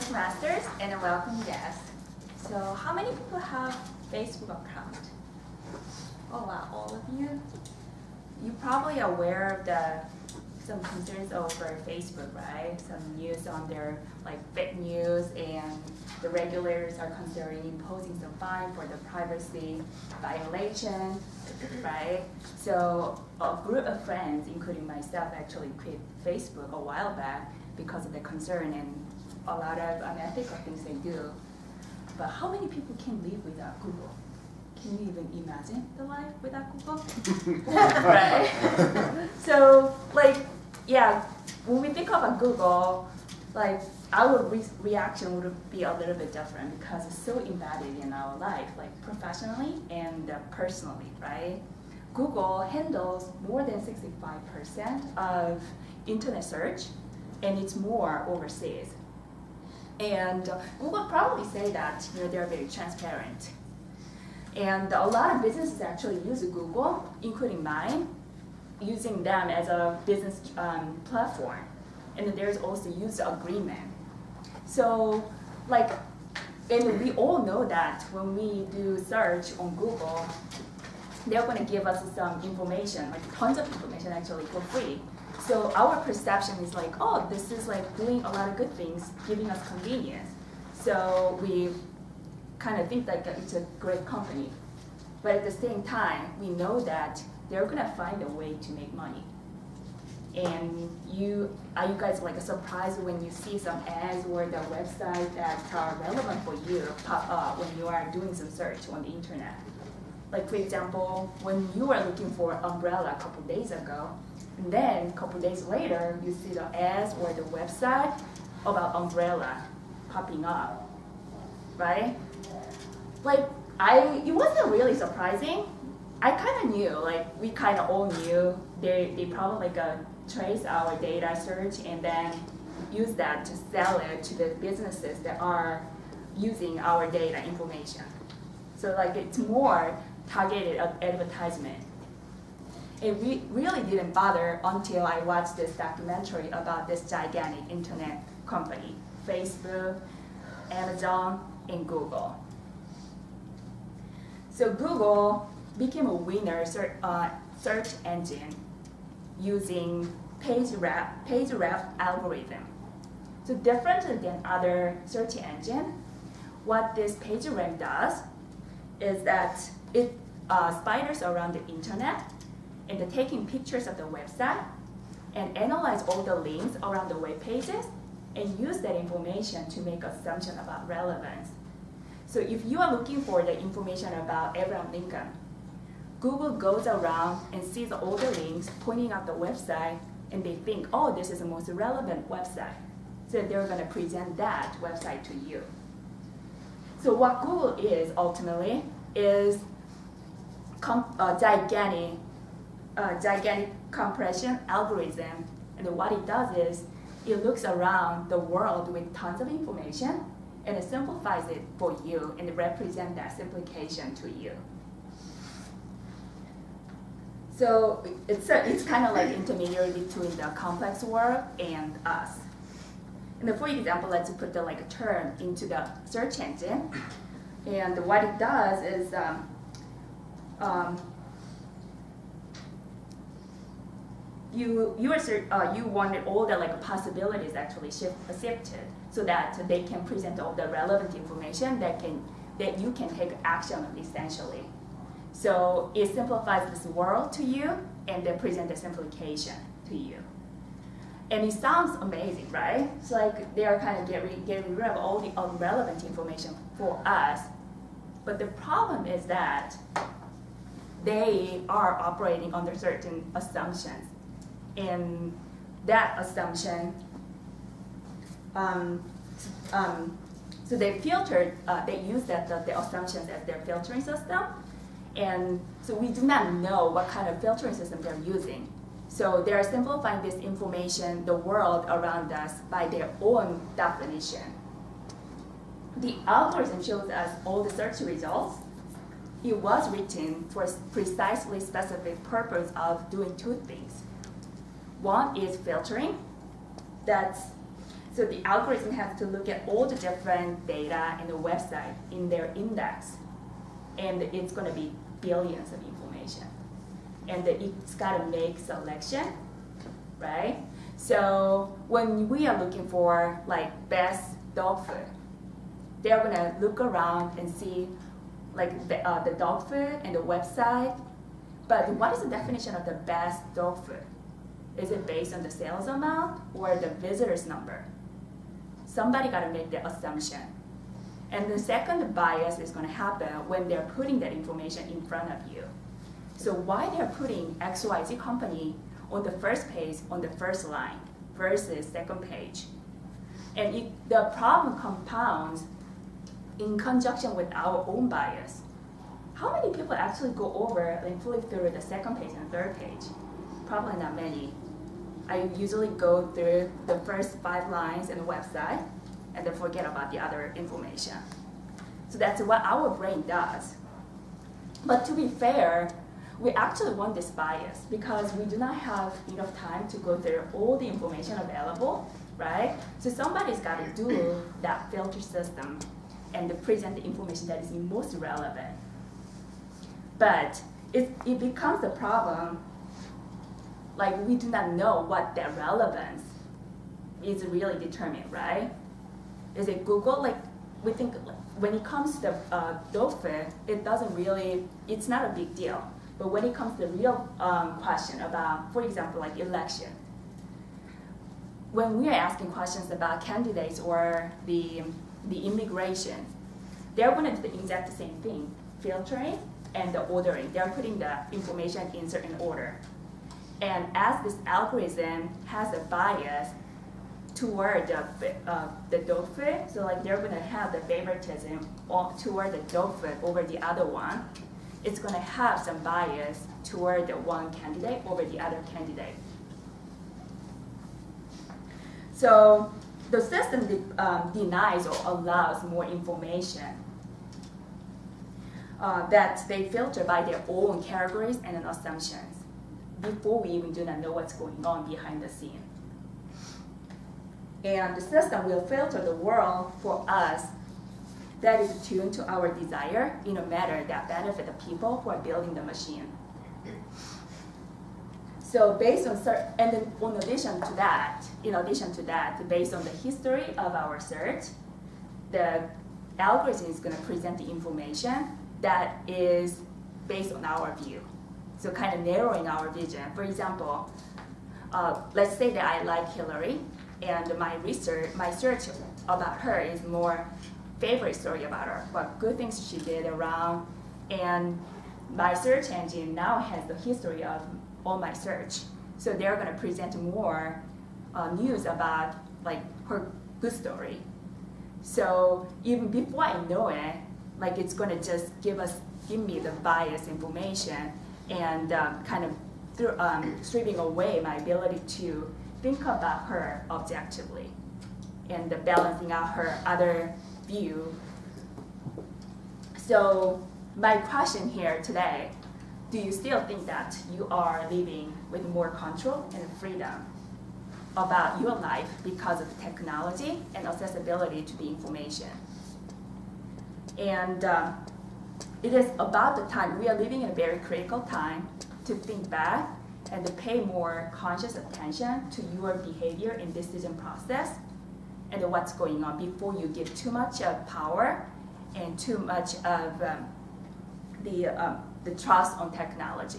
Toastmasters and a welcome guest. So how many people have Facebook account? Oh wow, all of you? You're probably aware of some concerns over Facebook, right? Some news on their like fake news, and the regulators are considering imposing some fine for the privacy violation, right? So a group of friends, including myself, actually quit Facebook a while back because of the concern and a lot of unethical things they do. But how many people can live without Google? Can you even imagine the life without Google? Right? So, yeah, when we think about Google, our reaction would be a little bit different because it's so embedded in our life, professionally and personally, right? Google handles more than 65% of internet search, and it's more overseas. And Google probably say that they're very transparent. And a lot of businesses actually use Google, including mine, using them as a business platform. And there's also user agreement. So, and we all know that when we do search on Google, they're going to give us some information, tons of information actually for free. So our perception is oh, this is doing a lot of good things, giving us convenience. So we kind of think that it's a great company. But at the same time, we know that they're going to find a way to make money. And are you guys surprised when you see some ads or the website that are relevant for you pop up when you are doing some search on the internet? For example, when you were looking for umbrella a couple days ago, and then a couple days later, you see the ads or the website about umbrella popping up, right? It wasn't really surprising. I kind of knew, we kind of all knew they probably trace our data search and then use that to sell it to the businesses that are using our data information. So it's more targeted advertisement. It really didn't bother until I watched this documentary about this gigantic internet company, Facebook, Amazon, and Google. So Google became a winner search engine using page rank algorithm. So different than other search engine, what this page rank does is that it spiders around the internet and taking pictures of the website and analyze all the links around the web pages and use that information to make assumption about relevance. So if you are looking for the information about Abraham Lincoln, Google goes around and sees all the links pointing out the website, and they think, oh, this is the most relevant website. So they're going to present that website to you. So what Google is ultimately is a gigantic compression algorithm. And what it does is it looks around the world with tons of information, and it simplifies it for you and represents that simplification to you. So it's kind of intermediary between the complex world and us. And for example, let's put a term into the search engine. And what it does is you wanted all the possibilities actually shifted so that they can present all the relevant information that you can take action on essentially. So it simplifies this world to you and then present the simplification to you. And it sounds amazing, right? It's they are kind of getting rid of all the irrelevant information for us. But the problem is that they are operating under certain assumptions. And that assumption, so they filtered, they use the assumptions as their filtering system. And so we do not know what kind of filtering system they're using. So they're simplifying this information, the world around us, by their own definition. The algorithm shows us all the search results. It was written for precisely specific purpose of doing two things. One is filtering. So the algorithm has to look at all the different data in the website in their index. And it's going to be billions of information. And it's got to make selection, right? So when we are looking for like best dog food, they're going to look around and see like the dog food and the website. But what is the definition of the best dog food? Is it based on the sales amount or the visitors number? Somebody got to make the assumption. And the second bias is going to happen when they're putting that information in front of you. So why they're putting XYZ company on the first page, on the first line, versus second page. And the problem compounds in conjunction with our own bias. How many people actually go over and flip through the second page and third page? Probably not many. I usually go through the first 5 lines in the website and then forget about the other information. So that's what our brain does. But to be fair, we actually want this bias because we do not have enough time to go through all the information available, right? So somebody's got to do that filter system and to present the information that is most relevant. But it becomes a problem, like we do not know what that relevance is really determined, right? Is it Google? Like we think when it comes to dog food, it doesn't really, it's not a big deal. But when it comes to the real question about, for example, like election, when we are asking questions about candidates or the immigration, they're going to do the exact same thing, filtering and the ordering. They're putting the information in certain order. And as this algorithm has a bias toward the dog food, so like they're going to have the favoritism toward the dog food over the other one, it's going to have some bias toward the one candidate over the other candidate. So the system denies or allows more information that they filter by their own categories and assumptions before we even do not know what's going on behind the scene. And the system will filter the world for us that is tuned to our desire in a manner that benefits the people who are building the machine. So based on, and then in addition to that, based on the history of our search, the algorithm is going to present the information that is based on our view. So kind of narrowing our vision. For example, let's say that I like Hillary, and my search about her is more favorite story about her, what good things she did around, and my search engine now has the history of all my search. So they're going to present more news about like her good story. So even before I know it, like it's going to just give me the biased information and kind of stripping away my ability to think about her objectively and balancing out her other view. So my question here today, do you still think that you are living with more control and freedom about your life because of technology and accessibility to the information? And it is about the time, we are living in a very critical time to think back and to pay more conscious attention to your behavior and decision process and what's going on before you give too much power and too much of the trust on technology.